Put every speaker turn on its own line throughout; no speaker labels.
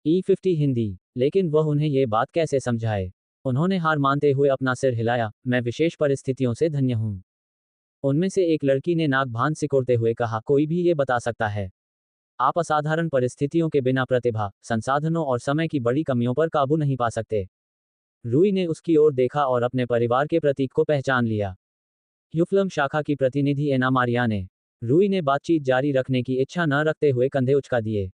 E50 Hindi. लेकिन वह उन्हें ये बात कैसे समझाए? उन्होंने हार मानते हुए अपना सिर हिलाया। मैं विशेष परिस्थितियों से धन्य हूँ। उनमें से एक लड़की ने नाक भांज सिकोड़ते हुए कहा, कोई भी ये बता सकता है। आप असाधारण परिस्थितियों के बिना प्रतिभा, संसाधनों और समय की बड़ी कमियों पर काबू नहीं पा सकते। रूई ने उसकी ओर देखा और अपने परिवार के प्रतीक को पहचान लिया। यूफ्लम शाखा की प्रतिनिधि एना मारिया ने। रूई ने बातचीत जारी रखने की इच्छा न रखते हुए कंधे उचका दिए।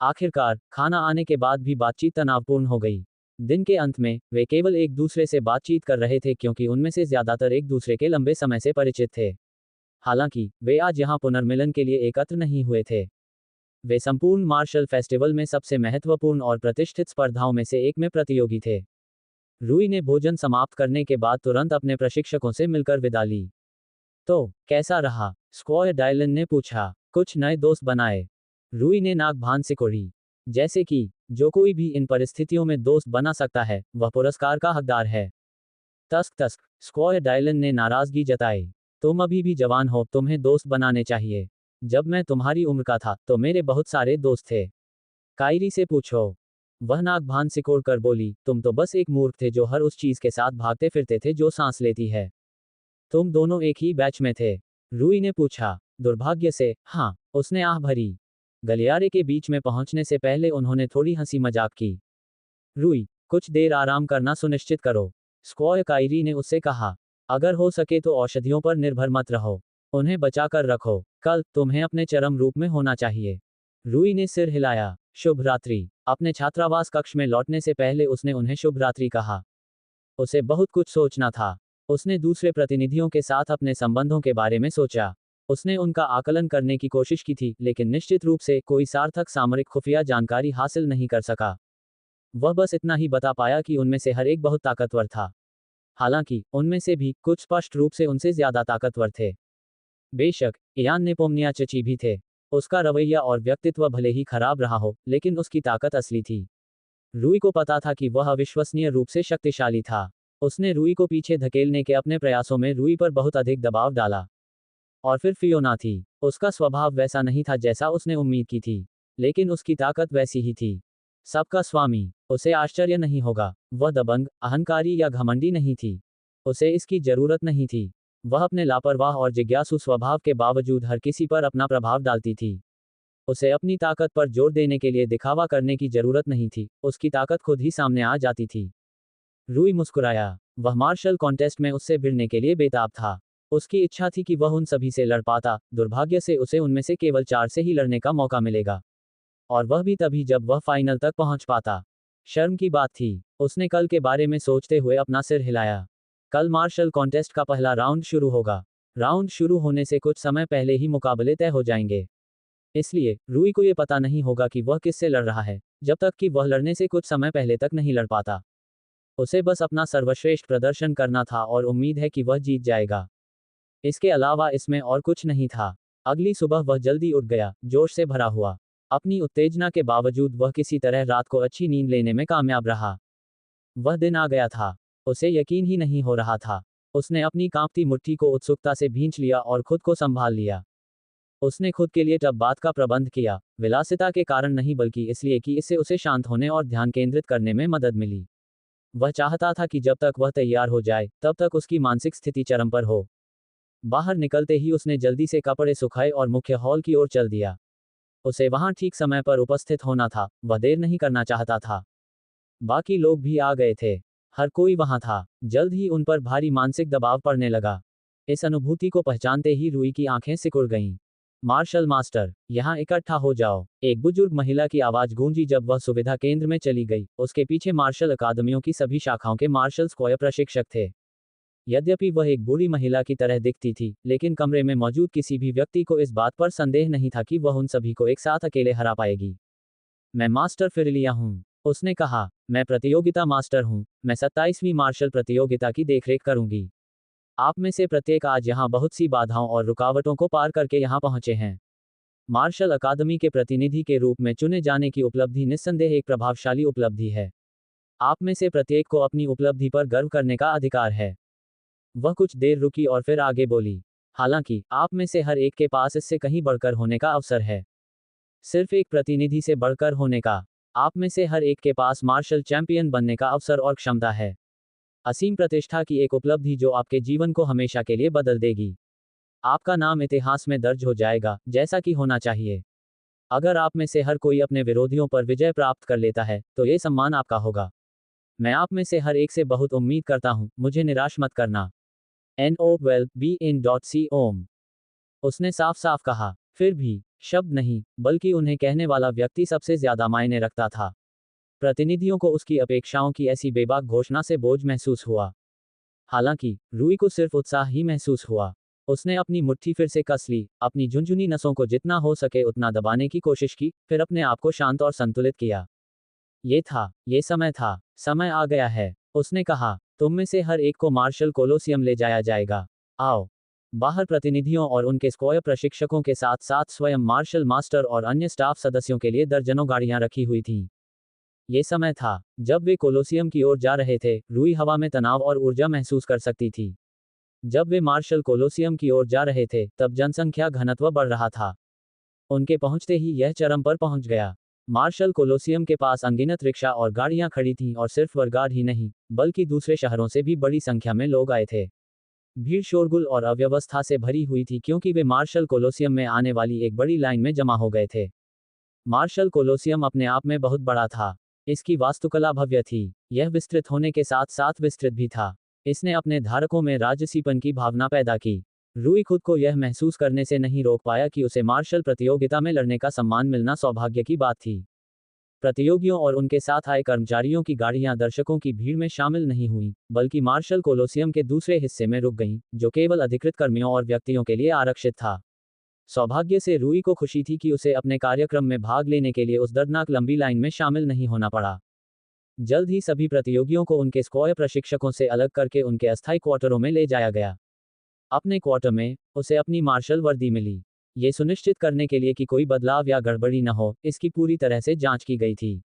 आखिरकार, खाना आने के बाद भी बातचीत तनावपूर्ण हो गई। दिन के अंत में, वे केवल एक दूसरे से बातचीत कर रहे थे क्योंकि उनमें से ज्यादातर एक दूसरे के लंबे समय से परिचित थे। हालांकि, वे आज यहाँ पुनर्मिलन के लिए एकत्र नहीं हुए थे। वे संपूर्ण मार्शल फेस्टिवल में सबसे महत्वपूर्ण और प्रतिष्ठित स्पर्धाओं में से एक में प्रतियोगी थे। रूई ने भोजन समाप्त करने के बाद तुरंत अपने प्रशिक्षकों से मिलकर विदा ली। तो, कैसा रहा? स्क्वायर डायलन ने पूछा। कुछ नए दोस्त बनाए? रूई ने नाक भांज सिकोड़ी। जैसे कि, जो कोई भी इन परिस्थितियों में दोस्त बना सकता है, वह पुरस्कार का हकदार है। तस्क तस्क, स्क्वायर डायलन ने नाराजगी जताई। तुम अभी भी जवान हो, तुम्हें दोस्त बनाने चाहिए। जब मैं तुम्हारी उम्र का था, तो मेरे बहुत सारे दोस्त थे। कायरी से पूछो। वह नाक भांज सिकोड़ कर बोली, तुम तो बस एक मूर्ख थे जो हर उस चीज के साथ भागते फिरते थे जो सांस लेती है। तुम दोनों एक ही बैच में थे? रूई ने पूछा। दुर्भाग्य से, हाँ, उसने आह भरी। गलियारे के बीच में पहुंचने से पहले उन्होंने थोड़ी हंसी मजाक की। रूई, कुछ देर आराम करना सुनिश्चित करो। स्क्वायर कायरी ने उससे कहा। अगर हो सके तो औषधियों पर निर्भर मत रहो। उन्हें बचा कर रखो। कल, तुम्हें अपने चरम रूप में होना चाहिए। रूई ने सिर हिलाया। शुभ रात्रि। अपने छात्रावास कक्ष में लौटने से पहले उसने उन्हें शुभ रात्रि कहा। उसे बहुत कुछ सोचना था। उसने दूसरे प्रतिनिधियों के साथ अपने संबंधों के बारे में सोचा। उसने उनका आकलन करने की कोशिश की थी, लेकिन निश्चित रूप से कोई सार्थक सामरिक खुफिया जानकारी हासिल नहीं कर सका। वह बस इतना ही बता पाया कि उनमें से हर एक बहुत ताकतवर था। हालांकि, उनमें से भी कुछ स्पष्ट रूप से उनसे ज्यादा ताकतवर थे। बेशक, इयान नेपोम्नियाचची भी थे। उसका रवैया और व्यक्तित्व भले ही खराब रहा हो, लेकिन उसकी ताकत असली थी। रूई को पता था कि वह अविश्वसनीय रूप से शक्तिशाली था। उसने रूई को पीछे धकेलने के अपने प्रयासों में रूई पर बहुत अधिक दबाव डाला। और फिर फियोना थी। उसका स्वभाव वैसा नहीं था जैसा उसने उम्मीद की थी। लेकिन उसकी ताकत वैसी ही थी। सबका स्वामी। उसे आश्चर्य नहीं होगा। वह दबंग, अहंकारी या घमंडी नहीं थी। उसे इसकी जरूरत नहीं थी। वह अपने लापरवाह और जिज्ञासु स्वभाव के बावजूद हर किसी पर अपना प्रभाव डालती थी। उसे अपनी ताकत पर जोर देने के लिए दिखावा करने की जरूरत नहीं थी, उसकी ताकत खुद ही सामने आ जाती थी। रूई मुस्कुराया। वह मार्शल कॉन्टेस्ट में उससे भिड़ने के लिए बेताब था। उसकी इच्छा थी कि वह उन सभी से लड़ पाता, दुर्भाग्य से उसे उनमें से केवल 4 से ही लड़ने का मौका मिलेगा। और वह भी तभी जब वह फाइनल तक पहुंच पाता। शर्म की बात थी। उसने कल के बारे में सोचते हुए अपना सिर हिलाया। कल मार्शल कॉन्टेस्ट का पहला राउंड शुरू होगा। राउंड शुरू होने से कुछ समय पहले ही मुकाबले तय हो जाएंगे। इसलिए, रूई को ये पता नहीं होगा कि वह किससे लड़ रहा है, जब तक कि वह लड़ने से कुछ समय पहले तक नहीं लड़ पाता। उसे बस अपना सर्वश्रेष्ठ प्रदर्शन करना था और उम्मीद है कि वह जीत जाएगा। इसके अलावा इसमें और कुछ नहीं था। अगली सुबह वह जल्दी उठ गया, जोश से भरा हुआ। अपनी उत्तेजना के बावजूद वह किसी तरह रात को अच्छी नींद लेने में कामयाब रहा। वह दिन आ गया था। उसे यकीन ही नहीं हो रहा था। उसने अपनी कांपती मुट्ठी को उत्सुकता से भींच लिया और खुद को संभाल लिया। उसने खुद के लिए टब बाथ का प्रबंध किया, विलासिता के कारण नहीं बल्कि इसलिए कि इससे उसे शांत होने और ध्यान केंद्रित करने में मदद मिली। वह चाहता था कि जब तक वह तैयार हो जाए, तब तक उसकी मानसिक स्थिति चरम पर हो। बाहर निकलते ही उसने जल्दी से कपड़े सुखाए और मुख्य हॉल की ओर चल दिया। उसे वहां ठीक समय पर उपस्थित होना था, वह देर नहीं करना चाहता था। बाकी लोग भी आ गए थे। हर कोई वहां था। जल्द ही उन पर भारी मानसिक दबाव पड़ने लगा। इस अनुभूति को पहचानते ही रूई की आंखें सिकुड़ गईं। मार्शल मास्टर, यहाँ इकट्ठा हो जाओ। एक बुजुर्ग महिला की आवाज गूंजी जब वह सुविधा केंद्र में चली गई। उसके पीछे मार्शल अकादमियों की सभी शाखाओं के मार्शल स्क्वायर प्रशिक्षक थे। यद्यपि वह एक बूढ़ी महिला की तरह दिखती थी, लेकिन कमरे में मौजूद किसी भी व्यक्ति को इस बात पर संदेह नहीं था कि वह उन सभी को एक साथ अकेले हरा पाएगी। मैं मास्टर फिरलिया हूँ, उसने कहा। मैं प्रतियोगिता मास्टर हूँ। मैं 27वीं मार्शल प्रतियोगिता की देखरेख करूंगी। आप में से प्रत्येक आज यहाँ बहुत सी बाधाओं और रुकावटों को पार करके यहाँ पहुंचे हैं। मार्शल अकादमी के प्रतिनिधि के रूप में चुने जाने की उपलब्धि निस्संदेह एक प्रभावशाली उपलब्धि है। आप में से प्रत्येक को अपनी उपलब्धि पर गर्व करने का अधिकार है। वह कुछ देर रुकी और फिर आगे बोली। हालांकि, आप में से हर एक के पास इससे कहीं बढ़कर होने का अवसर है। सिर्फ एक प्रतिनिधि से बढ़कर होने का। आप में से हर एक के पास मार्शल चैंपियन बनने का अवसर और क्षमता है। असीम प्रतिष्ठा की एक उपलब्धि जो आपके जीवन को हमेशा के लिए बदल देगी। आपका नाम इतिहास में दर्ज हो जाएगा, जैसा कि होना चाहिए। अगर आप में से हर कोई अपने विरोधियों पर विजय प्राप्त कर लेता है, तो ये सम्मान आपका होगा। मैं आप में से हर एक से बहुत उम्मीद करता हूं, मुझे निराश मत करना। NOWELL-BE-IN.C ओम। उसने साफ साफ कहा। फिर भी, शब्द नहीं, बल्कि उन्हें कहने वाला व्यक्ति सबसे ज्यादा मायने रखता था। प्रतिनिधियों को उसकी अपेक्षाओं की ऐसी बेबाक घोषणा से बोझ महसूस हुआ। हालांकि, रूई को सिर्फ उत्साह ही महसूस हुआ। उसने अपनी मुट्ठी फिर से कस ली, अपनी झुंझुनी नसों को जितना हो सके उतना दबाने की कोशिश की, फिर अपने आप को शांत और संतुलित किया। ये समय था, समय आ गया है। उसने कहा, तुम में से हर एक को मार्शल कोलोसियम ले जाया जाएगा। आओ। बाहर प्रतिनिधियों और उनके स्क्वायर प्रशिक्षकों के साथ साथ स्वयं मार्शल मास्टर और अन्य स्टाफ सदस्यों के लिए दर्जनों गाड़ियां रखी हुई थीं। ये समय था, जब वे कोलोसियम की ओर जा रहे थे। रूई हवा में तनाव और ऊर्जा महसूस कर सकती थी। जब वे मार्शल कोलोसियम की ओर जा रहे थे, तब जनसंख्या घनत्व बढ़ रहा था। उनके पहुंचते ही यह चरम पर पहुंच गया। मार्शल कोलोसियम के पास अनगिनत रिक्शा और गाड़ियां खड़ी थीं और सिर्फ वर्गाड ही नहीं, बल्कि दूसरे शहरों से भी बड़ी संख्या में लोग आए थे। भीड़ शोरगुल और अव्यवस्था से भरी हुई थी क्योंकि वे मार्शल कोलोसियम में आने वाली एक बड़ी लाइन में जमा हो गए थे। मार्शल कोलोसियम अपने आप में बहुत बड़ा था। इसकी वास्तुकला भव्य थी। यह विस्तृत होने के साथ साथ विस्तृत भी था। इसने अपने धारकों में राजसीपन की भावना पैदा की। रूई खुद को यह महसूस करने से नहीं रोक पाया कि उसे मार्शल प्रतियोगिता में लड़ने का सम्मान मिलना सौभाग्य की बात थी। प्रतियोगियों और उनके साथ आए कर्मचारियों की गाड़ियां दर्शकों की भीड़ में शामिल नहीं हुईं, बल्कि मार्शल कोलोसियम के दूसरे हिस्से में रुक गईं, जो केवल अधिकृत कर्मियों और व्यक्तियों के लिए आरक्षित था। सौभाग्य से रूई को खुशी थी कि उसे अपने कार्यक्रम में भाग लेने के लिए उस दर्दनाक लंबी लाइन में शामिल नहीं होना पड़ा। जल्द ही सभी प्रतियोगियों को उनके स्क्वायर प्रशिक्षकों से अलग करके उनके अस्थायी क्वार्टरों में ले जाया गया। अपने क्वार्टर में, उसे अपनी मार्शल वर्दी मिली। ये सुनिश्चित करने के लिए कि कोई बदलाव या गड़बड़ी न हो, इसकी पूरी तरह से जांच की गई थी।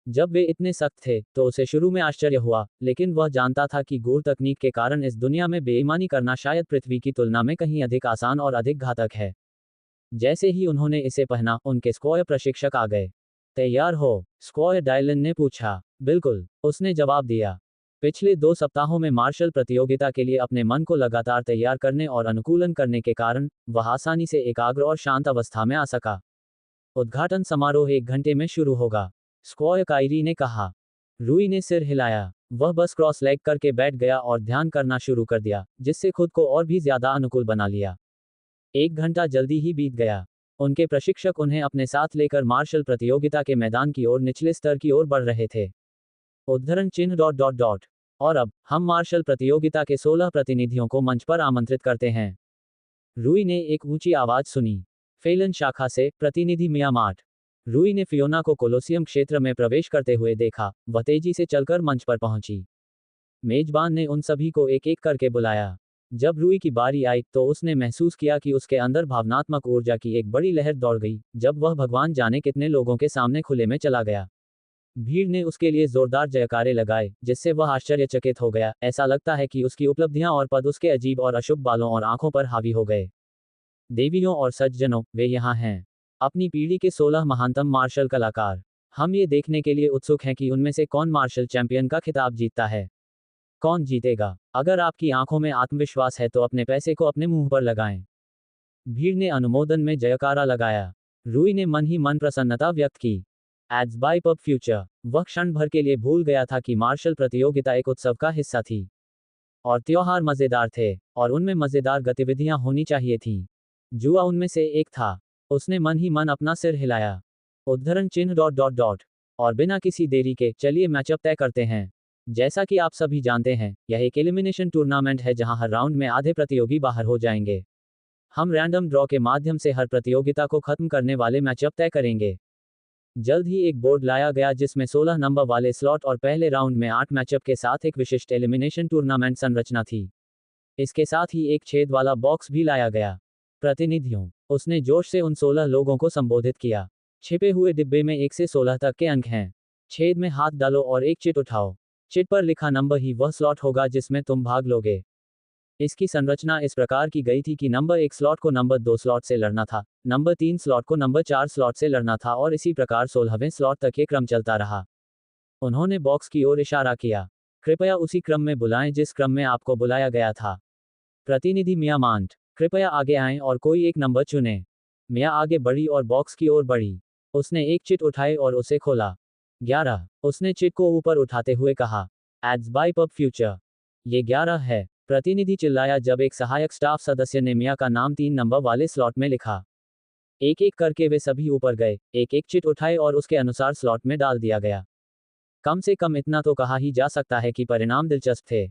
जब वे इतने सख्त थे, तो उसे शुरू में आश्चर्य हुआ, लेकिन वह जानता था कि गूढ़ तकनीक के कारण इस दुनिया में बेईमानी करना शायद पृथ्वी की तुलना में कहीं अधिक आसान और अधिक घातक है। जैसे ही उन्होंने इसे पहना, उनके स्क्वायर प्रशिक्षक आ गए। तैयार हो? स्क्वायर डायलन ने पूछा। बिल्कुल, उसने जवाब दिया। पिछले 2 सप्ताहों में मार्शल प्रतियोगिता के लिए अपने मन को लगातार तैयार करने और अनुकूलन करने के कारण, वह आसानी से एकाग्र और शांत अवस्था में आ सका। उद्घाटन समारोह 1 घंटे में शुरू होगा, स्क्वायर कायरी ने कहा। रूई ने सिर हिलाया। वह बस क्रॉस लेग करके बैठ गया और ध्यान करना शुरू कर दिया, जिससे खुद को और भी ज्यादा अनुकूल बना लिया। 1 घंटा जल्दी ही बीत गया। उनके प्रशिक्षक उन्हें अपने साथ लेकर मार्शल प्रतियोगिता के मैदान की ओर निचले स्तर की ओर बढ़ रहे थे। उद्धरण चिन्ह ... और अब, हम मार्शल प्रतियोगिता के 16 प्रतिनिधियों को मंच पर आमंत्रित करते हैं। रूई ने एक ऊंची आवाज सुनी। फेलन शाखा से, प्रतिनिधि मियामार्ट। रूई ने फियोना को कोलोसियम क्षेत्र में प्रवेश करते हुए देखा। वह तेजी से चलकर मंच पर पहुंची। मेजबान ने उन सभी को एक एक करके बुलाया। जब रूई की बारी आई, तो उसने महसूस किया कि उसके अंदर भावनात्मक ऊर्जा की एक बड़ी लहर दौड़ गई, जब वह भगवान जाने कितने लोगों के सामने खुले में चला गया। भीड़ ने उसके लिए जोरदार जयकारे लगाए, जिससे वह आश्चर्यचकित हो गया। ऐसा लगता है कि उसकी उपलब्धियां और पद उसके अजीब और अशुभ बालों और आंखों पर हावी हो गए। देवियों और सज्जनों, वे यहाँ हैं। अपनी पीढ़ी के 16 महानतम मार्शल कलाकार। हम ये देखने के लिए उत्सुक हैं कि उनमें से कौन मार्शल चैंपियन का खिताब जीतता है। कौन जीतेगा? अगर आपकी आंखों में आत्मविश्वास है तो अपने पैसे को अपने मुंह पर लगाएं। भीड़ ने अनुमोदन में जयकारा लगाया। रूई ने मन ही मन प्रसन्नता व्यक्त की। Ads by PubFuture. वह क्षण भर के लिए भूल गया था कि मार्शल प्रतियोगिता एक उत्सव का हिस्सा थी। और त्योहार मजेदार थे, और उनमें मजेदार गतिविधियां होनी चाहिए थीं। जुआ उनमें से एक था। उसने मन ही मन अपना सिर हिलाया। उद्धरण चिन्ह ... और बिना किसी देरी के, चलिए मैचअप तय करते हैं। जैसा कि आप सभी जानते हैं, यह एक एलिमिनेशन टूर्नामेंट है जहां हर राउंड में आधे प्रतियोगी बाहर हो जाएंगे। हम रैंडम ड्रॉ के माध्यम से हर प्रतियोगिता को खत्म करने वाले मैचअप तय करेंगे। जल्द ही एक बोर्ड लाया गया जिसमें 16 नंबर वाले स्लॉट और पहले राउंड में 8 मैचअप के साथ एक विशिष्ट एलिमिनेशन टूर्नामेंट संरचना थी। इसके साथ ही एक छेद वाला बॉक्स भी लाया गया। प्रतिनिधियों, उसने जोश से उन 16 लोगों को संबोधित किया। छिपे हुए डिब्बे में 1 से 16 तक के अंक हैं। छेद में हाथ डालो और एक चिट उठाओ। चिट पर लिखा नंबर ही वह स्लॉट होगा जिसमें तुम भाग लोगे। इसकी संरचना इस प्रकार की गई थी कि नंबर 1 स्लॉट को नंबर 2 स्लॉट से लड़ना था, नंबर 3 स्लॉट को नंबर 4 स्लॉट से लड़ना था और इसी प्रकार 16वें स्लॉट तक ये क्रम चलता रहा। उन्होंने बॉक्स की ओर इशारा किया। कृपया उसी क्रम में बुलाएं जिस क्रम में आपको बुलाया गया था। प्रतिनिधि मिया मांट, कृपया आगे आएं और कोई एक नंबर चुनें। मिया आगे बढ़ी और बॉक्स की ओर बढ़ी। उसने एक चिट उठाई और उसे खोला। 11। उसने चिट को ऊपर उठाते हुए कहा, एड्स बाय पब फ्यूचर। ये 11 है, प्रतिनिधि चिल्लाया जब एक सहायक स्टाफ सदस्य ने मिया का नाम 3 नंबर वाले स्लॉट में लिखा। एक एक करके वे सभी ऊपर गए, एक एक चिट उठाए और उसके अनुसार स्लॉट में डाल दिया गया। कम से कम इतना तो कहा ही जा सकता है कि परिणाम दिलचस्प थे।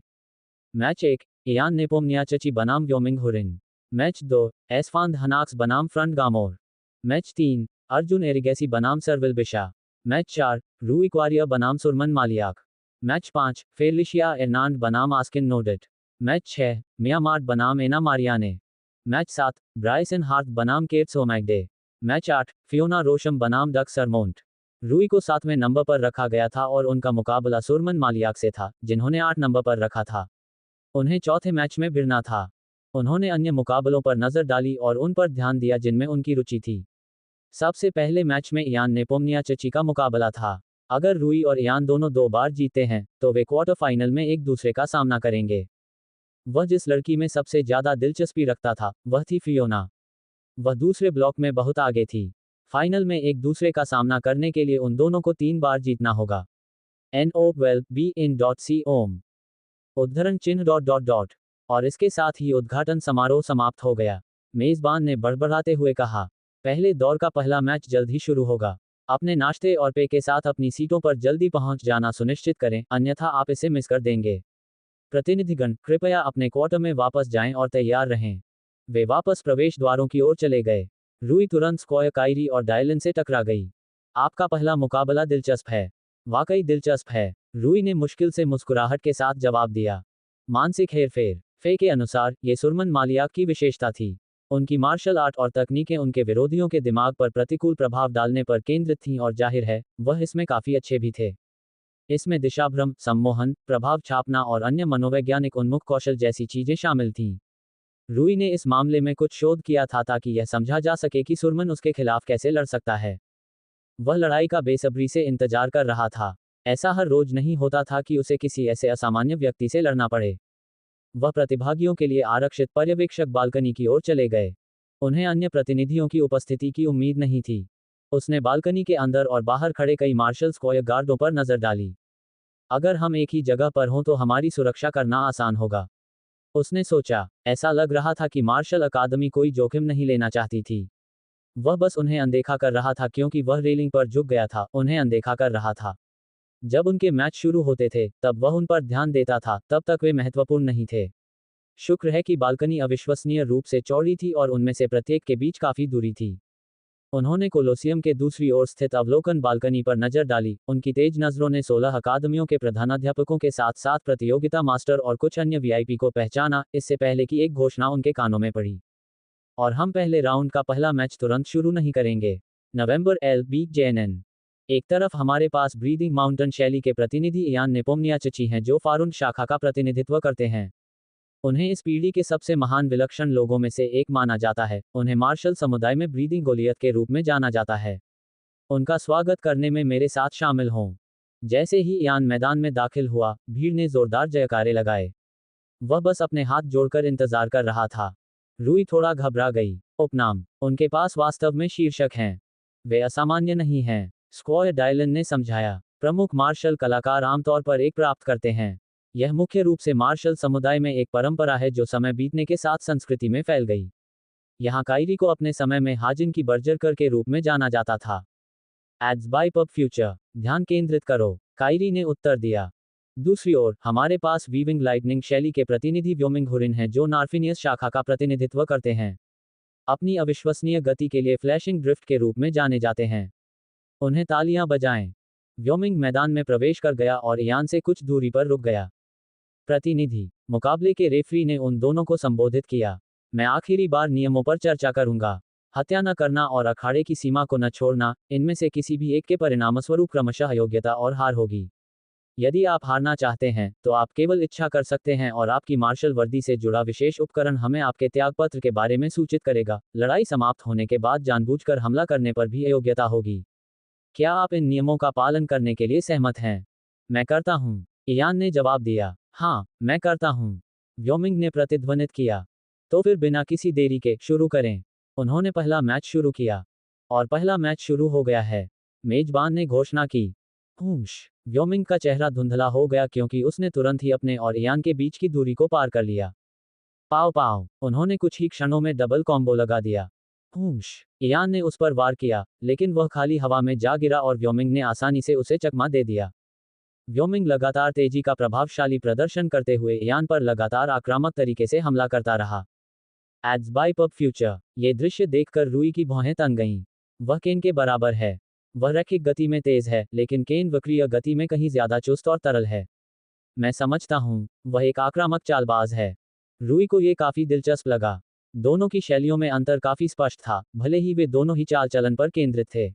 मैच 1, इयान नेपोम्नियाचची बनाम व्योमिंग हुरिन। मैच 2, एस्फान हनाक्स बनाम फ्रंट गामोर। मैच 3, अर्जुन एरिगेसी बनाम सर्विल बिशा। मैच 4, रूई क्वारिया बनाम सुरमन मालियाक। मैच 5, फेलिशिया एर्नांड बनाम आस्किन नोडेट। मैच 6, मिया मार्ट बनाम एना मारियाने। मैच 7, ब्राइसन हार्थ बनाम केट सोमैगडे। मैच 8, फियोना रोशम बनाम डक सरमोंट। रूई को 7वें नंबर पर रखा गया था और उनका मुकाबला सुरमन मालियाक से था, जिन्होंने 8 नंबर पर रखा था। उन्हें चौथे मैच में भिड़ना था। उन्होंने अन्य मुकाबलों पर नजर डाली और उन पर ध्यान दिया जिनमें उनकी रुचि थी। सबसे पहले मैच में इयान नेपोम्नियाचची का मुकाबला था। अगर रूई और इयान दोनों 2 बार जीते हैं, तो वे क्वार्टर फाइनल में एक दूसरे का सामना करेंगे। वह जिस लड़की में सबसे ज्यादा दिलचस्पी रखता था, वह थी फियोना। वह दूसरे ब्लॉक में बहुत आगे थी। फाइनल में एक दूसरे का सामना करने के लिए उन दोनों को 3 बार जीतना होगा। NO12BIN.com उद्धरण चिन्ह ... और इसके साथ ही उद्घाटन समारोह समाप्त हो गया। मेजबान ने बड़बड़ाते हुए कहा, पहले दौर का पहला मैच जल्द ही शुरू होगा। अपने नाश्ते और पेय के साथ अपनी सीटों पर जल्दी पहुंच जाना सुनिश्चित करें, अन्यथा आप इसे मिस कर देंगे। प्रतिनिधिगण, कृपया अपने क्वार्टर में वापस जाएं और तैयार रहें। वे वापस प्रवेश द्वारों की ओर चले गए। रूई तुरंत स्क्वायर कायरी और डायलन से टकरा गई। आपका पहला मुकाबला दिलचस्प है। वाकई दिलचस्प है, रूई ने मुश्किल से मुस्कुराहट के साथ जवाब दिया। मानसिक हेरफेर। फे के अनुसार, ये सुरमन मालियाक की विशेषता थी। उनकी मार्शल आर्ट और तकनीकें उनके विरोधियों के दिमाग पर प्रतिकूल प्रभाव डालने पर केंद्रित थीं और जाहिर है, वह इसमें काफी अच्छे भी थे। इसमें दिशाभ्रम, सम्मोहन, प्रभाव छापना और अन्य मनोवैज्ञानिक उन्मुख कौशल जैसी चीजें शामिल थीं। रूई ने इस मामले में कुछ शोध किया था ताकि यह समझा जा सके कि सुरमन उसके खिलाफ कैसे लड़ सकता है। वह लड़ाई का बेसब्री से इंतजार कर रहा था। ऐसा हर रोज नहीं होता था कि उसे किसी ऐसे असामान्य व्यक्ति से लड़ना पड़े। वह प्रतिभागियों के लिए आरक्षित पर्यवेक्षक बालकनी की ओर चले गए। उन्हें अन्य प्रतिनिधियों की उपस्थिति की उम्मीद नहीं थी। उसने बालकनी के अंदर और बाहर खड़े कई मार्शल स्क्वायर गार्डों पर नजर डाली। अगर हम एक ही जगह पर हों तो हमारी सुरक्षा करना आसान होगा, उसने सोचा। ऐसा लग रहा था कि मार्शल अकादमी कोई जोखिम नहीं लेना चाहती थी। वह बस उन्हें अनदेखा कर रहा था क्योंकि वह रेलिंग पर झुक गया था, उन्हें अनदेखा कर रहा था। जब उनके मैच शुरू होते थे, तब वह उन पर ध्यान देता था, तब तक वे महत्वपूर्ण नहीं थे। शुक्र है कि बालकनी अविश्वसनीय रूप से चौड़ी थी और उनमें से प्रत्येक के बीच काफी दूरी थी। उन्होंने कोलोसियम के दूसरी ओर स्थित अवलोकन बालकनी पर नजर डाली। उनकी तेज नजरों ने 16 अकादमियों के प्रधानाध्यापकों के साथ साथ प्रतियोगिता मास्टर और कुछ अन्य वीआईपी को पहचाना, इससे पहले कि एक घोषणा उनके कानों में पड़ी। और हम पहले राउंड का पहला मैच तुरंत शुरू नहीं करेंगे। नवंबर LBJNN। एक तरफ हमारे पास ब्रीदिंग माउंटेन शैली के प्रतिनिधि इयान नेपोम्नियाचची हैं जो फारुन शाखा का प्रतिनिधित्व करते हैं। उन्हें इस पीढ़ी के सबसे महान विलक्षण लोगों में से एक माना जाता है। उन्हें मार्शल समुदाय में ब्रीदिंग गोलियत के रूप में जाना जाता है। उनका स्वागत करने में मेरे साथ शामिल हों। जैसे ही इयान मैदान में दाखिल हुआ, भीड़ ने जोरदार जयकारे लगाए। वह बस अपने हाथ जोड़कर इंतजार कर रहा था। रूई थोड़ा घबरा गई। उपनाम, उनके पास वास्तव में शीर्षक हैं। वे असामान्य नहीं हैं, स्क्वायर डायलन ने समझाया। प्रमुख मार्शल कलाकार आमतौर पर एक प्राप्त करते हैं। यह मुख्य रूप से मार्शल समुदाय में एक परंपरा है जो समय बीतने के साथ संस्कृति में फैल गई। यहाँ कायरी को अपने समय में हाजिन की बर्जरकर के रूप में जाना जाता था। एड्स बाय पब फ्यूचर, ध्यान केंद्रित करो, कायरी ने उत्तर दिया। दूसरी ओर, हमारे पास वीविंग लाइटनिंग शैली के प्रतिनिधि व्योमिंग हुरिन हैं जो नार्फिनियस शाखा का प्रतिनिधित्व करते हैं। अपनी अविश्वसनीय गति के लिए फ्लैशिंग ड्रिफ्ट के रूप में जाने जाते हैं। उन्हें तालियां बजाएं। व्योमिंग मैदान में प्रवेश कर गया और इयान से कुछ दूरी पर रुक गया। प्रतिनिधि, मुकाबले के रेफरी ने उन दोनों को संबोधित किया। मैं आखिरी बार नियमों पर चर्चा करूंगा। हत्या न करना और अखाड़े की सीमा को न छोड़ना, इनमें से किसी भी एक के परिणामस्वरूप क्रमशः अयोग्यता और हार होगी। यदि आप हारना चाहते हैं तो आप केवल इच्छा कर सकते हैं और आपकी मार्शल वर्दी से जुड़ा विशेष उपकरण हमें आपके त्यागपत्र के बारे में सूचित करेगा। लड़ाई समाप्त होने के बाद जानबूझकर हमला करने पर भी अयोग्यता होगी। क्या आप इन नियमों का पालन करने के लिए सहमत हैं? मैं करता हूँ, इयान ने जवाब दिया। हाँ, मैं करता हूँ, व्योमिंग ने प्रतिध्वनित किया। तो फिर बिना किसी देरी के शुरू करें। उन्होंने पहला मैच शुरू किया। और पहला मैच शुरू हो गया है, मेजबान ने घोषणा की। हूश, व्योमिंग का चेहरा धुंधला हो गया क्योंकि उसने तुरंत ही अपने और इयान के बीच की दूरी को पार कर लिया। पाव पाव, उन्होंने कुछ ही क्षणों में डबल कॉम्बो लगा दिया। हूश, इयान ने उस पर वार किया, लेकिन वह खाली हवा में जा गिरा और व्योमिंग ने आसानी से उसे चकमा दे दिया। व्योमिंग लगातार तेजी का प्रभावशाली प्रदर्शन करते हुए इयान पर लगातार आक्रामक तरीके से हमला करता रहा। एड्स बाय पब फ्यूचर, ये दृश्य देखकर रूई की भौहें तन गईं। वह केन के बराबर है। वह रैखिक गति में तेज है, लेकिन केन वक्रीय गति में कहीं ज्यादा चुस्त और तरल है। मैं समझता हूँ, वह एक आक्रामक चालबाज है। रूई को ये काफी दिलचस्प लगा। दोनों की शैलियों में अंतर काफी स्पष्ट था, भले ही वे दोनों ही चाल चलन पर केंद्रित थे।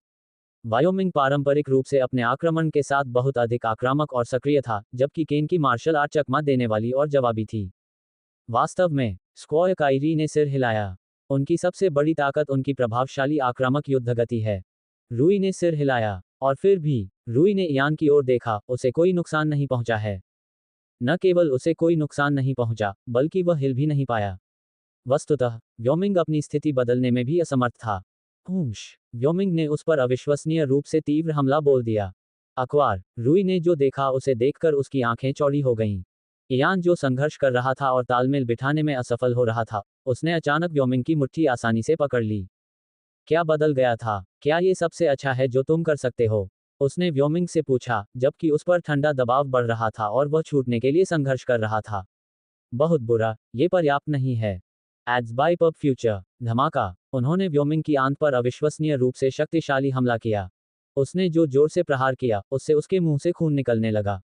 वायोमिंग पारंपरिक रूप से अपने आक्रमण के साथ बहुत अधिक आक्रामक और सक्रिय था, जबकि केन की मार्शल आर्ट चकमा देने वाली और जवाबी थी। वास्तव में, स्क्वॉय कायरी ने सिर हिलाया। उनकी सबसे बड़ी ताकत उनकी प्रभावशाली आक्रामक युद्ध गति है। रूई ने सिर हिलाया, और फिर भी, रूई ने इयान की ओर देखा, उसे कोई नुकसान नहीं पहुंचा है। न केवल उसे कोई नुकसान नहीं पहुंचा, बल्कि वह हिल भी नहीं पाया। वस्तुतः, व्योमिंग अपनी स्थिति बदलने में भी असमर्थ था। हूश, व्योमिंग ने उस पर अविश्वसनीय रूप से तीव्र हमला बोल दिया। अकवार, रूई ने जो देखा उसे देखकर उसकी आंखें चौड़ी हो गईं। इयान जो संघर्ष कर रहा था और तालमेल बिठाने में असफल हो रहा था, उसने अचानक व्योमिंग की मुट्ठी आसानी से पकड़ ली। क्या बदल गया था? क्या ये सबसे अच्छा है जो तुम कर सकते हो? उसने व्योमिंग से पूछा, जबकि उस पर ठंडा दबाव बढ़ रहा था और वह छूटने के लिए संघर्ष कर रहा था। बहुत बुरा, ये पर्याप्त नहीं है। एड्स बाय पब फ्यूचर, धमाका, उन्होंने व्योमिंग की आंत पर अविश्वसनीय रूप से शक्तिशाली हमला किया। उसने जो जोर से प्रहार किया, उससे उसके मुंह से खून निकलने लगा।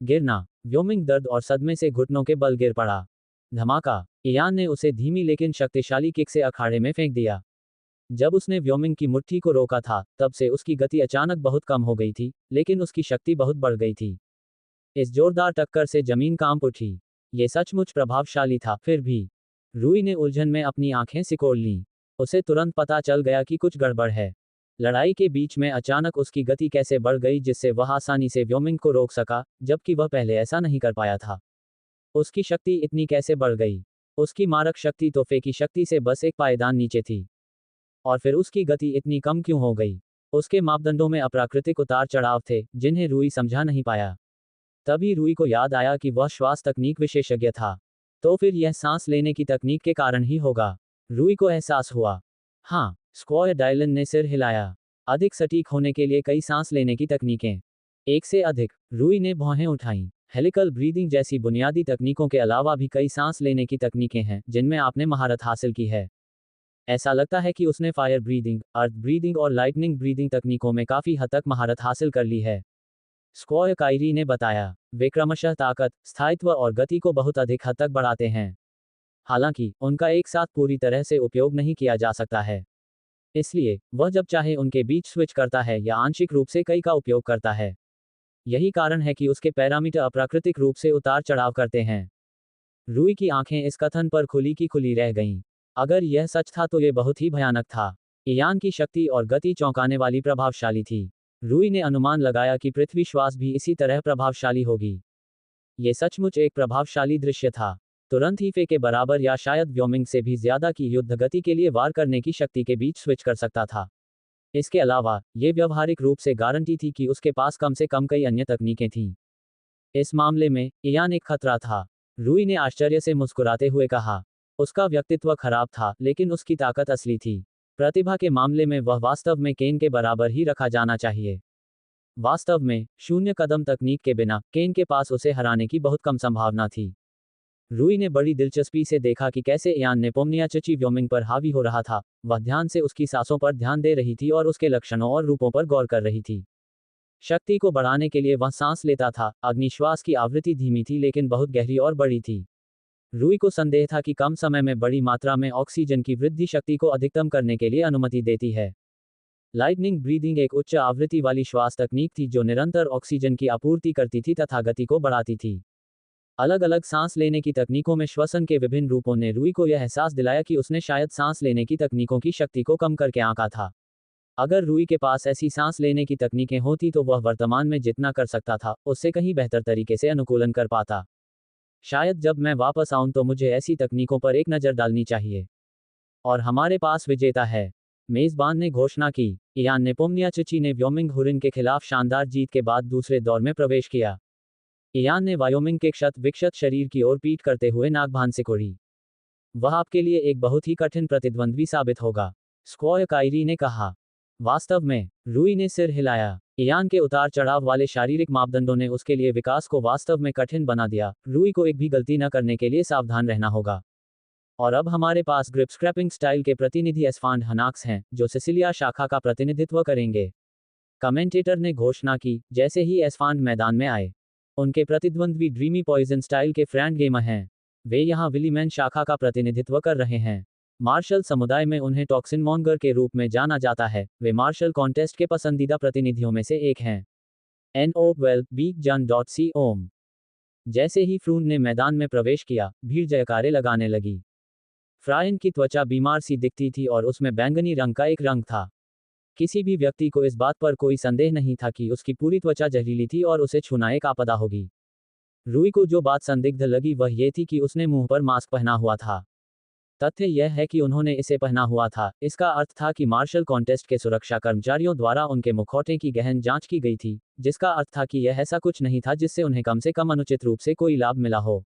गिरना, व्योमिंग दर्द और सदमे से घुटनों के बल गिर पड़ा। धमाका, इयान ने उसे धीमी लेकिन शक्तिशाली किक से अखाड़े में फेंक दिया। जब उसने व्योमिंग की मुट्ठी को रोका था, तब से उसकी गति अचानक बहुत कम हो गई थी, लेकिन उसकी शक्ति बहुत बढ़ गई थी। इस जोरदार टक्कर से जमीन कांप उठी। ये सचमुच प्रभावशाली था, फिर भी। रूई ने उलझन में अपनी आंखें सिकोड़ लीं। उसे तुरंत पता चल गया कि कुछ गड़बड़ है। लड़ाई के बीच में अचानक उसकी गति कैसे बढ़ गई जिससे वह आसानी से व्योमिंग को रोक सका, जबकि वह पहले ऐसा नहीं कर पाया था। उसकी शक्ति इतनी कैसे बढ़ गई? उसकी मारक शक्ति तोहफे की शक्ति से बस एक पायदान नीचे थी। और फिर उसकी गति इतनी कम क्यों हो गई? उसके मापदंडों में अप्राकृतिक उतार चढ़ाव थे, जिन्हें रूई समझा नहीं पाया। तभी रूई को याद आया कि वह श्वास तकनीक विशेषज्ञ था। तो फिर यह सांस लेने की तकनीक के कारण ही होगा। रूई को एहसास हुआ। हाँ, स्क्वॉय डायलन ने सिर हिलाया। अधिक सटीक होने के लिए कई सांस लेने की तकनीकें। एक से अधिक, रूई ने भौहें उठाईं। हेलिकल ब्रीदिंग जैसी बुनियादी तकनीकों के अलावा भी कई सांस लेने की तकनीकें हैं, जिनमें आपने महारत हासिल की है। ऐसा लगता है कि उसने फायर ब्रीदिंग, अर्थ ब्रीदिंग और लाइटनिंग ब्रीदिंग तकनीकों में काफी हद तक महारत हासिल कर ली है। स्क्वॉय कायरी ने बताया। वे क्रमशः ताकत, स्थायित्व और गति को बहुत अधिक हद तक बढ़ाते हैं। हालांकि, उनका एक साथ पूरी तरह से उपयोग नहीं किया जा सकता है। इसलिए, वह जब चाहे उनके बीच स्विच करता है या आंशिक रूप से कई का उपयोग करता है। यही कारण है कि उसके पैरामीटर अप्राकृतिक रूप से उतार चढ़ाव करते हैं। रूई की आंखें इस कथन पर खुली की खुली रह गईं। अगर यह सच था तो यह बहुत ही भयानक था। इयान की शक्ति और गति चौंकाने वाली प्रभावशाली थी। रूई ने अनुमान लगाया कि पृथ्वी श्वास भी इसी तरह प्रभावशाली होगी। ये सचमुच एक प्रभावशाली दृश्य था। तुरंत ही फे के बराबर या शायद व्योमिंग से भी ज्यादा की युद्ध गति के लिए वार करने की शक्ति के बीच स्विच कर सकता था। इसके अलावा, ये व्यावहारिक रूप से गारंटी थी कि उसके पास कम से कम कई अन्य तकनीकें थीं। इस मामले में, इयान एक खतरा था। रूई ने आश्चर्य से मुस्कुराते हुए कहा। उसका व्यक्तित्व खराब था, लेकिन उसकी ताकत असली थी। प्रतिभा के मामले में वह वास्तव में केन के बराबर ही रखा जाना चाहिए। वास्तव में, शून्य कदम तकनीक के बिना, केन के पास उसे हराने की बहुत कम संभावना थी। रूई ने बड़ी दिलचस्पी से देखा कि कैसे इयान ने पोम्निया चची व्योमिंग पर हावी हो रहा था। वह ध्यान से उसकी सांसों पर ध्यान दे रही थी और उसके लक्षणों और रूपों पर गौर कर रही थी। शक्ति को बढ़ाने के लिए वह सांस लेता था। अग्निश्वास की आवृत्ति धीमी थी लेकिन बहुत गहरी और बड़ी थी। रूई को संदेह था कि कम समय में बड़ी मात्रा में ऑक्सीजन की वृद्धि शक्ति को अधिकतम करने के लिए अनुमति देती है। लाइटनिंग ब्रीदिंग एक उच्च आवृत्ति वाली श्वास तकनीक थी जो निरंतर ऑक्सीजन की आपूर्ति करती थी तथा गति को बढ़ाती थी। अलग अलग सांस लेने की तकनीकों में श्वसन के विभिन्न रूपों ने रूई को यह एहसास दिलाया कि उसने शायद सांस लेने की तकनीकों की शक्ति को कम करके आंका था। अगर रूई के पास ऐसी सांस लेने की तकनीकें होती तो वह वर्तमान में जितना कर सकता था उससे कहीं बेहतर तरीके से अनुकूलन कर पाता। शायद जब मैं वापस आऊं तो मुझे ऐसी तकनीकों पर एक नज़र डालनी चाहिए। और हमारे पास विजेता है, मेजबान ने घोषणा की। इयान नेपोम्नियाचुची ने व्योमिंग हुरिन के खिलाफ शानदार जीत के बाद दूसरे दौर में प्रवेश किया। इयान ने वायोमिंग के क्षत विक्षत शरीर की ओर पीट करते हुए नागभान सिकोड़ी। वह आपके लिए एक बहुत ही कठिन प्रतिद्वंद्वी साबित होगा, स्क्वॉय कायरी ने कहा। वास्तव में, रूई ने सिर हिलाया। इयान के उतार चढ़ाव वाले शारीरिक मापदंडों ने उसके लिए विकास को वास्तव में कठिन बना दिया। रूई को एक भी गलती न करने के लिए सावधान रहना होगा। और अब हमारे पास ग्रिप स्क्रैपिंग स्टाइल के प्रतिनिधि एस्फांड हनाक्स हैं, जो सिसिलिया शाखा का प्रतिनिधित्व करेंगे। कमेंटेटर ने घोषणा की, जैसे ही एस्फांड मैदान में आए। उनके प्रतिद्वंद्वी ड्रीमी पॉइजन स्टाइल के फ्रैंड गेमर हैं। वे यहाँ विलीमैन शाखा का प्रतिनिधित्व कर रहे हैं। मार्शल समुदाय में उन्हें टॉक्सिन मॉन्गर के रूप में जाना जाता है। वे मार्शल कॉन्टेस्ट के पसंदीदा प्रतिनिधियों में से एक हैं। NO12 बीग जन .c ओम। जैसे ही फ्रून ने मैदान में प्रवेश किया, भीड़ जयकारे लगाने लगी। फ्रायन की त्वचा बीमार सी दिखती थी और उसमें बैंगनी रंग का एक रंग था। किसी भी व्यक्ति को इस बात पर कोई संदेह नहीं था कि उसकी पूरी त्वचा जहरीली थी और उसे छूना एक आपदा होगी। रूई को जो बात संदिग्ध लगी वह ये थी कि उसने मुंह पर मास्क पहना हुआ था। तथ्य यह है कि उन्होंने इसे पहना हुआ था, इसका अर्थ था कि मार्शल कॉन्टेस्ट के सुरक्षा कर्मचारियों द्वारा उनके मुखौटे की गहन जांच की गई थी, जिसका अर्थ था कि यह ऐसा कुछ नहीं था जिससे उन्हें कम से कम अनुचित रूप से कोई लाभ मिला हो।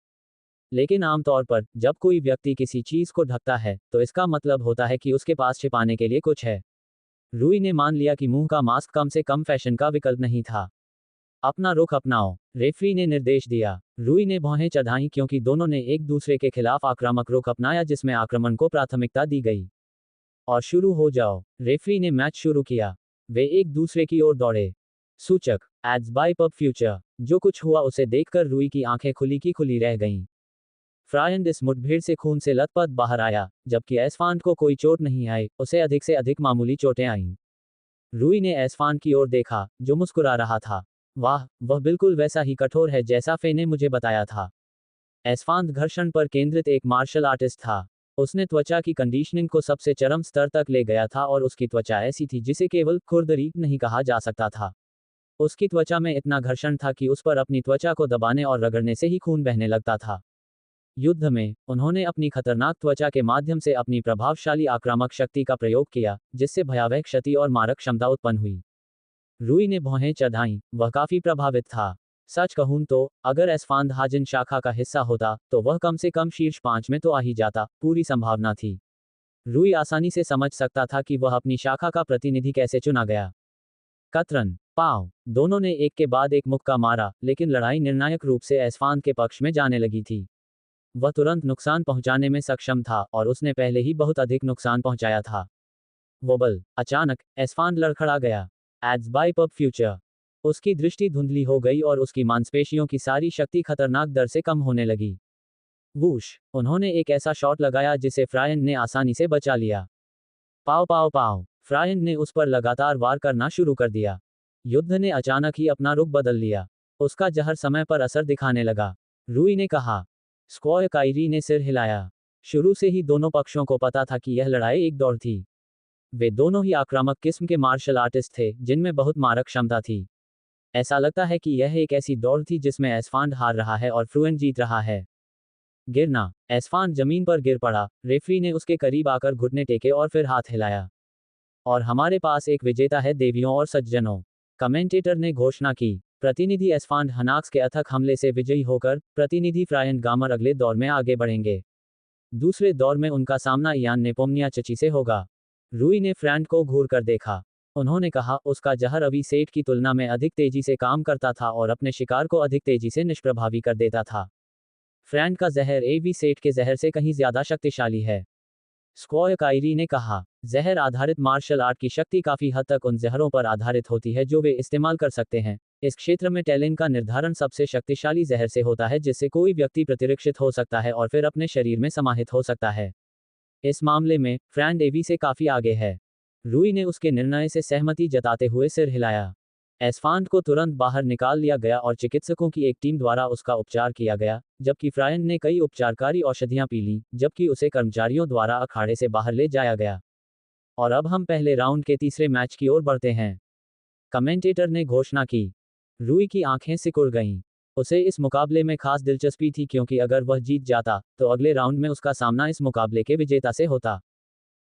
लेकिन आमतौर पर, जब कोई व्यक्ति किसी चीज को ढकता है, तो इसका मतलब होता है कि उसके पास छिपाने के लिए कुछ है। रूई ने मान लिया कि मुंह का मास्क कम से कम फैशन का विकल्प नहीं था। अपना रुख अपनाओ, रेफरी ने निर्देश दिया। रूई ने भौहें चढ़ाईं क्योंकि दोनों ने एक दूसरे के खिलाफ आक्रामक रुख अपनाया जिसमें आक्रमण को प्राथमिकता दी गई। और शुरू हो जाओ, रेफरी ने मैच शुरू किया। वे एक दूसरे की ओर दौड़े। सूचक एड्स बाय पब फ्यूचर। जो कुछ हुआ उसे देखकर रूई की आंखें खुली की खुली रह गईं। फ्रायन इस मुठभेड़ से खून से लथपथ बाहर आया, जबकि एस्फांड को कोई चोट नहीं आई, उसे अधिक से अधिक मामूली चोटें आईं। रूई ने एस्फांड की ओर देखा, जो मुस्कुरा रहा था। वाह, वह बिल्कुल वैसा ही कठोर है जैसा फे ने मुझे बताया था। एस्फांद घर्षण पर केंद्रित एक मार्शल आर्टिस्ट था। उसने त्वचा की कंडीशनिंग को सबसे चरम स्तर तक ले गया था और उसकी त्वचा ऐसी थी जिसे केवल खुरदरी नहीं कहा जा सकता था। उसकी त्वचा में इतना घर्षण था कि उस पर अपनी त्वचा को दबाने और रगड़ने से ही खून बहने लगता था। युद्ध में, उन्होंने अपनी खतरनाक त्वचा के माध्यम से अपनी प्रभावशाली आक्रामक शक्ति का प्रयोग किया, जिससे भयावह क्षति और मारक क्षमता उत्पन्न हुई। रूई ने भौहें चढ़ाईं, वह काफी प्रभावित था। सच कहूं तो, अगर एस्फांद हाजिन शाखा का हिस्सा होता, तो वह कम से कम शीर्ष 5 में तो आ ही जाता, पूरी संभावना थी। रूई आसानी से समझ सकता था कि वह अपनी शाखा का प्रतिनिधि कैसे चुना गया। कतरन, पाव, दोनों ने एक के बाद एक मुक्का मारा, लेकिन लड़ाई निर्णायक रूप से एस्फांद के पक्ष में जाने लगी थी। वह तुरंत नुकसान पहुंचाने में सक्षम था और उसने पहले ही बहुत अधिक नुकसान पहुंचाया था। वोबल, अचानक, एस्फांड लड़खड़ा गया। Ads by PubFuture. उसकी दृष्टि धुंधली हो गई और उसकी मांसपेशियों की सारी शक्ति खतरनाक दर से कम होने लगी। वूश, उन्होंने एक ऐसा शॉट लगाया जिसे फ्रायन ने आसानी से बचा लिया। पाव पाव पाव, फ्रायन ने उस पर लगातार वार करना शुरू कर दिया। युद्ध ने अचानक ही अपना रुख बदल लिया। उसका जहर समय पर असर दिखाने लगा। रूई ने कहा। स्क्वॉय कायरी ने सिर हिलाया। शुरू से ही दोनों पक्षों को पता था कि यह लड़ाई एक दौड़ थी। वे दोनों ही आक्रामक किस्म के मार्शल आर्टिस्ट थे, जिनमें बहुत मारक क्षमता थी। ऐसा लगता है कि यह एक ऐसी दौड़ थी जिसमें एस्फांड हार रहा है और फ्रुएन जीत रहा है। गिरना, एस्फांड जमीन पर गिर पड़ा। रेफरी ने उसके करीब आकर घुटने टेके और फिर हाथ हिलाया। और हमारे पास एक विजेता है देवियों और सज्जनों, कमेंटेटर ने घोषणा की। प्रतिनिधि एस्फांड हनाक्स के अथक हमले से विजयी होकर, प्रतिनिधि फ्रायन गामर अगले दौर में आगे बढ़ेंगे। दूसरे दौर में उनका सामना इयान नेपोम्नियाचुची से होगा। रूई ने फ्रैंड को घूर कर देखा। उन्होंने कहा, उसका जहर अवी सेठ की तुलना में अधिक तेजी से काम करता था और अपने शिकार को अधिक तेजी से निष्प्रभावी कर देता था। फ्रैंड का जहर एवी सेठ के जहर से कहीं ज्यादा शक्तिशाली है, स्क्वॉय कायरी ने कहा। जहर आधारित मार्शल आर्ट की शक्ति काफी हद तक उन जहरों पर आधारित होती है जो वे इस्तेमाल कर सकते हैं। इस क्षेत्र में टैलिन का निर्धारण सबसे शक्तिशाली जहर से होता है जिससे कोई व्यक्ति प्रतिरक्षित हो सकता है और फिर अपने शरीर में समाहित हो सकता है। इस मामले में, फ्रैंड एवी से काफी आगे है। रूई ने उसके निर्णय से सहमति जताते हुए सिर हिलाया। एस्फांट को तुरंत बाहर निकाल लिया गया और चिकित्सकों की एक टीम द्वारा उसका उपचार किया गया, जबकि फ्रायन ने कई उपचारकारी औषधियां पी लीं, जबकि उसे कर्मचारियों द्वारा अखाड़े से बाहर ले जाया गया। और अब हम पहले राउंड के तीसरे मैच की ओर बढ़ते हैं, कमेंटेटर ने घोषणा की। रूई की आंखें सिकुड़ गईं। उसे इस मुकाबले में खास दिलचस्पी थी क्योंकि अगर वह जीत जाता, तो अगले राउंड में उसका सामना इस मुकाबले के विजेता से होता।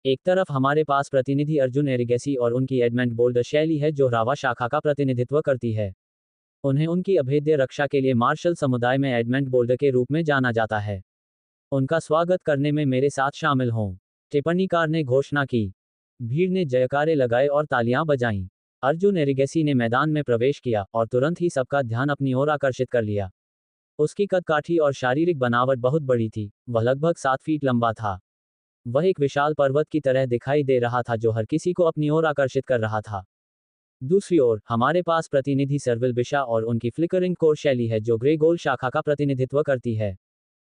एक तरफ हमारे पास प्रतिनिधि अर्जुन एरिगेसी और उनकी एडमंड बोल्डर शैली है जो रावा शाखा का प्रतिनिधित्व करती है। उन्हें उनकी अभेद्य रक्षा के लिए मार्शल समुदाय में एडमंड बोल्डर के रूप में जाना जाता है। उनका स्वागत करने में मेरे साथ शामिल हों, टिप्पणीकार ने घोषणा की। भीड़ ने जयकारे लगाए और तालियां बजाईं। अर्जुन एरिगेसी ने मैदान में प्रवेश किया और तुरंत ही सबका ध्यान अपनी ओर आकर्षित कर लिया। उसकी कदकाठी और शारीरिक बनावट बहुत बड़ी थी। वह लगभग 7 फीट लंबा था। वह एक विशाल पर्वत की तरह दिखाई दे रहा था जो हर किसी को अपनी ओर आकर्षित कर रहा था। दूसरी ओर हमारे पास प्रतिनिधि सर्विल बिशा और उनकी फ्लिकरिंग कोर शैली है जो ग्रे गोल शाखा का प्रतिनिधित्व करती है।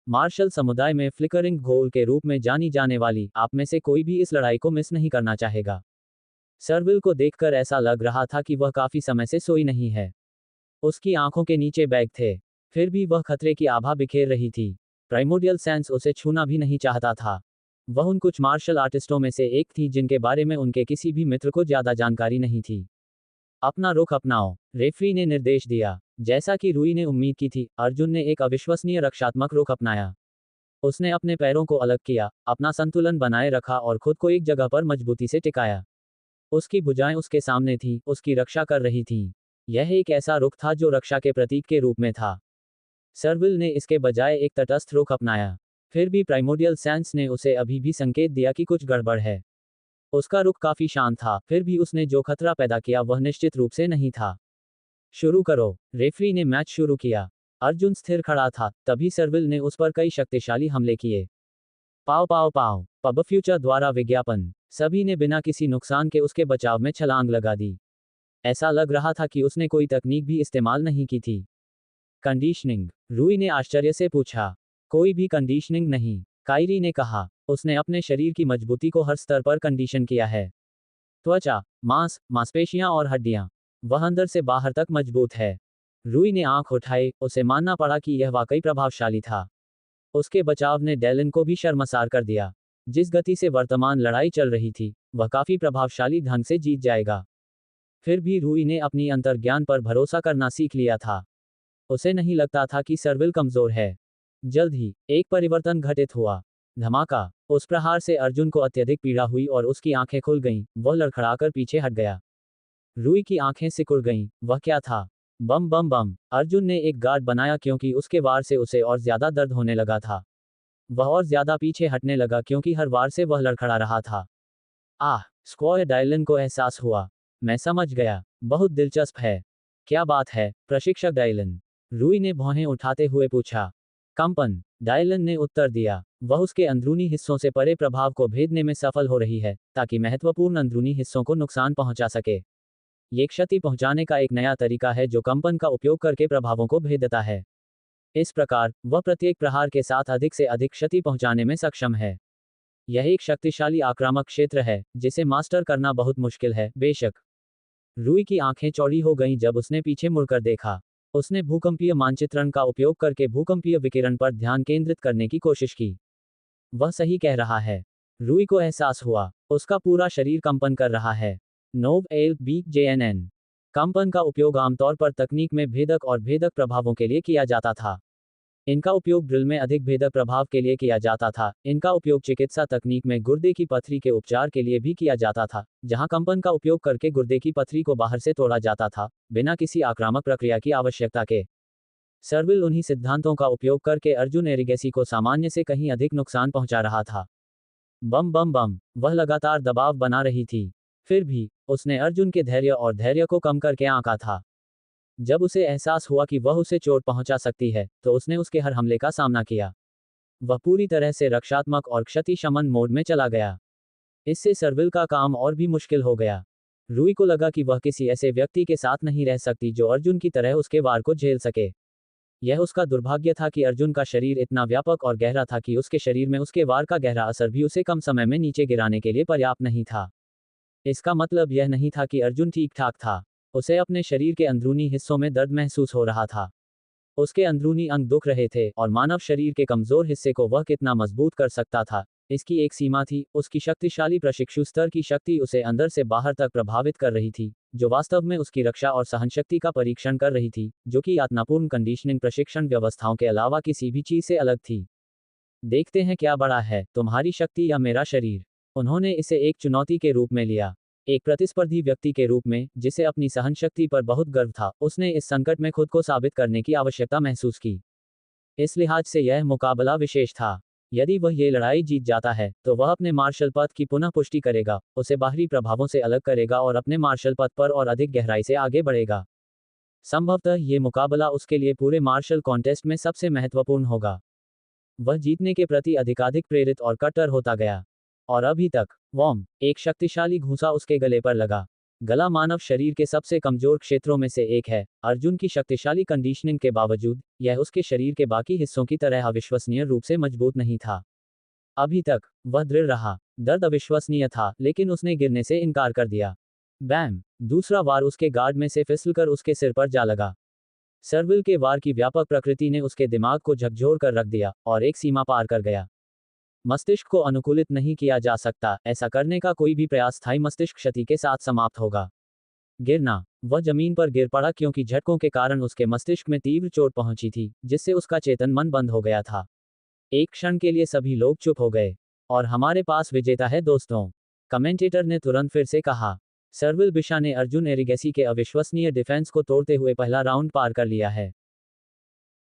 मार्शल समुदाय में फ्लिकरिंग गोल के रूप में जानी जाने वाली आप में से कोई भी इस लड़ाई को मिस नहीं करना चाहेगा। सर्विल को देखकर ऐसा लग रहा था कि वह काफी समय से सोई नहीं है। उसकी आंखों के नीचे बैग थे, फिर भी वह खतरे की आभा बिखेर रही थी। प्राइमोडियल सेंस उसे छूना भी नहीं चाहता था। वह उन कुछ मार्शल आर्टिस्टों में से एक थी जिनके बारे में उनके किसी भी मित्र को ज्यादा जानकारी नहीं थी। अपना रुख अपनाओ, रेफरी ने निर्देश दिया। जैसा कि रूई ने उम्मीद की थी, अर्जुन ने एक अविश्वसनीय रक्षात्मक रुख अपनाया। उसने अपने पैरों को अलग किया, अपना संतुलन बनाए रखा और खुद को एक जगह पर मजबूती से टिकाया। उसकी भुजाएं उसके सामने थीं, उसकी रक्षा कर रही थीं। यह एक ऐसा रुख था जो रक्षा के प्रतीक के रूप में था। सर्विल ने इसके बजाय एक तटस्थ रुख अपनाया। फिर भी प्राइमोडियल सेंस ने उसे अभी भी संकेत दिया कि कुछ गड़बड़ है। उसका रुख काफी शांत था, फिर भी उसने जो खतरा पैदा किया वह निश्चित रूप से नहीं था। शुरू करो, रेफरी ने मैच शुरू किया। अर्जुन स्थिर खड़ा था, तभी सर्विल ने उस पर कई शक्तिशाली हमले किए। पाव पाव पाव, पब फ्यूचर द्वारा विज्ञापन। सभी ने बिना किसी नुकसान के उसके बचाव में छलांग लगा दी। ऐसा लग रहा था कि उसने कोई तकनीक भी इस्तेमाल नहीं की थी। कंडीशनिंग, रूई ने आश्चर्य से पूछा। कोई भी कंडीशनिंग नहीं, कायरी ने कहा। उसने अपने शरीर की मजबूती को हर स्तर पर कंडीशन किया है। त्वचा, मांस, मांसपेशियां और हड्डियां, वह अंदर से बाहर तक मजबूत है। रूई ने आंख उठाई, उसे मानना पड़ा कि यह वाकई प्रभावशाली था। उसके बचाव ने डेलन को भी शर्मसार कर दिया। जिस गति से वर्तमान लड़ाई चल रही थी, वह काफी प्रभावशाली ढंग से जीत जाएगा। फिर भी रूई ने अपनी अंतर्ज्ञान पर भरोसा करना सीख लिया था। उसे नहीं लगता था कि सर्विल कमजोर है। जल्द ही एक परिवर्तन घटित हुआ। धमाका, उस प्रहार से अर्जुन को अत्यधिक पीड़ा हुई और उसकी आंखें खुल गईं। वह लड़खड़ाकर पीछे हट गया। रूई की आंखें सिकुड़ गईं। वह क्या था? बम बम बम। अर्जुन ने एक गार्ड बनाया क्योंकि उसके वार से उसे और ज्यादा दर्द होने लगा था। वह और ज्यादा पीछे हटने लगा क्योंकि हर वार से वह लड़खड़ा रहा था। आह, स्क्वायर डायलन को एहसास हुआ। मैं समझ गया। बहुत दिलचस्प है। क्या बात है, प्रशिक्षक डायलन? रूई ने भौहें उठाते हुए पूछा। कंपन, डायलन ने उत्तर दिया। वह उसके अंदरूनी हिस्सों से परे प्रभाव को भेदने में सफल हो रही है, ताकि महत्वपूर्ण अंदरूनी हिस्सों को नुकसान पहुंचा सके। ये क्षति पहुंचाने का एक नया तरीका है जो कंपन का उपयोग करके प्रभावों को भेदता है। इस प्रकार, वह प्रत्येक प्रहार के साथ अधिक से अधिक क्षति पहुंचाने में सक्षम है। यह एक शक्तिशाली आक्रामक क्षेत्र है, जिसे मास्टर करना बहुत मुश्किल है, बेशक। रूई की आंखें चौड़ी हो गईं जब उसने पीछे मुड़कर देखा। उसने भूकंपीय मानचित्रण का उपयोग करके भूकंपीय विकिरण पर ध्यान केंद्रित करने की कोशिश की। वह सही कह रहा है। रूई को एहसास हुआ। उसका पूरा शरीर कंपन कर रहा है। नोव एल बी JNN। कंपन का उपयोग आमतौर पर तकनीक में भेदक और भेदक प्रभावों के लिए किया जाता था। इनका उपयोग ड्रिल में अधिक भेदक प्रभाव के लिए किया जाता था। इनका उपयोग चिकित्सा तकनीक में गुर्दे की पथरी के उपचार के लिए भी किया जाता था, जहां कंपन का उपयोग करके गुर्दे की पथरी को बाहर से तोड़ा जाता था, बिना किसी आक्रामक प्रक्रिया की आवश्यकता के। सर्विल उन्हीं सिद्धांतों का उपयोग करके अर्जुन एरिगेसी को सामान्य से कहीं अधिक नुकसान पहुंचा रहा था। बम बम बम, वह लगातार दबाव बना रही थी। फिर भी, उसने अर्जुन के धैर्य और धैर्य को कम करके आंका था। जब उसे एहसास हुआ कि वह उसे चोट पहुंचा सकती है, तो उसने उसके हर हमले का सामना किया। वह पूरी तरह से रक्षात्मक और क्षति शमन मोड में चला गया। इससे सर्विल का काम और भी मुश्किल हो गया। रूई को लगा कि वह किसी ऐसे व्यक्ति के साथ नहीं रह सकती जो अर्जुन की तरह उसके वार को झेल सके। यह उसका दुर्भाग्य था कि अर्जुन का शरीर इतना व्यापक और गहरा था कि उसके शरीर में उसके वार का गहरा असर भी उसे कम समय में नीचे गिराने के लिए पर्याप्त नहीं था। इसका मतलब यह नहीं था कि अर्जुन ठीक ठाक था। उसे अपने शरीर के अंदरूनी हिस्सों में दर्द महसूस हो रहा था। उसके अंदरूनी अंग दुख रहे थे और मानव शरीर के कमजोर हिस्से को वह कितना मजबूत कर सकता था, इसकी एक सीमा थी। उसकी शक्तिशाली प्रशिक्षु स्तर की शक्ति उसे अंदर से बाहर तक प्रभावित कर रही थी, जो वास्तव में उसकी रक्षा और सहनशक्ति का परीक्षण कर रही थी, जो कि यातनापूर्ण कंडीशनिंग प्रशिक्षण व्यवस्थाओं के अलावा किसी भी चीज से अलग थी। देखते हैं क्या बड़ा है, तुम्हारी शक्ति या मेरा शरीर। उन्होंने इसे एक चुनौती के रूप में लिया। एक प्रतिस्पर्धी व्यक्ति के रूप में, जिसे अपनी सहनशक्ति पर बहुत गर्व था, उसने इस संकट में खुद को साबित करने की आवश्यकता महसूस की। इस लिहाज से यह मुकाबला विशेष था। यदि वह ये लड़ाई जीत जाता है, तो वह अपने मार्शल पथ की पुनः पुष्टि करेगा, उसे बाहरी प्रभावों से अलग करेगा और अपने मार्शल पथ पर और अधिक गहराई से आगे बढ़ेगा। संभवतः ये मुकाबला उसके लिए पूरे मार्शल कॉन्टेस्ट में सबसे महत्वपूर्ण होगा। वह जीतने के प्रति अधिकाधिक प्रेरित और कट्टर होता गया। और अभी तक, वॉम, एक शक्तिशाली घूंसा उसके गले पर लगा। गला मानव शरीर के सबसे कमजोर क्षेत्रों में से एक है। अर्जुन की शक्तिशाली कंडीशनिंग के बावजूद, यह उसके शरीर के बाकी हिस्सों की तरह अविश्वसनीय रूप से मजबूत नहीं था। अभी तक, वह दृढ़ रहा। दर्द अविश्वसनीय था, लेकिन उसने गिरने से इनकार कर दिया। बैम! दूसरा वार उसके गार्ड में से फिसलकर उसके सिर पर जा लगा। सर्विल के वार की व्यापक प्रकृति ने उसके दिमाग को झकझोर कर रख दिया और एक सीमा पार कर गया। मस्तिष्क को अनुकूलित नहीं किया जा सकता, ऐसा करने का कोई भी प्रयास स्थायी मस्तिष्क क्षति के साथ समाप्त होगा। गिरना! वह जमीन पर गिर पड़ा क्योंकि झटकों के कारण उसके मस्तिष्क में तीव्र चोट पहुंची थी, जिससे उसका चेतन मन बंद हो गया था। एक क्षण के लिए सभी लोग चुप हो गए। और हमारे पास विजेता है दोस्तों, कमेंटेटर ने तुरंत फिर से कहा। सर्विल बिशा ने अर्जुन एरिगेसी के अविश्वसनीय डिफेंस को तोड़ते हुए पहला राउंड पार कर लिया है।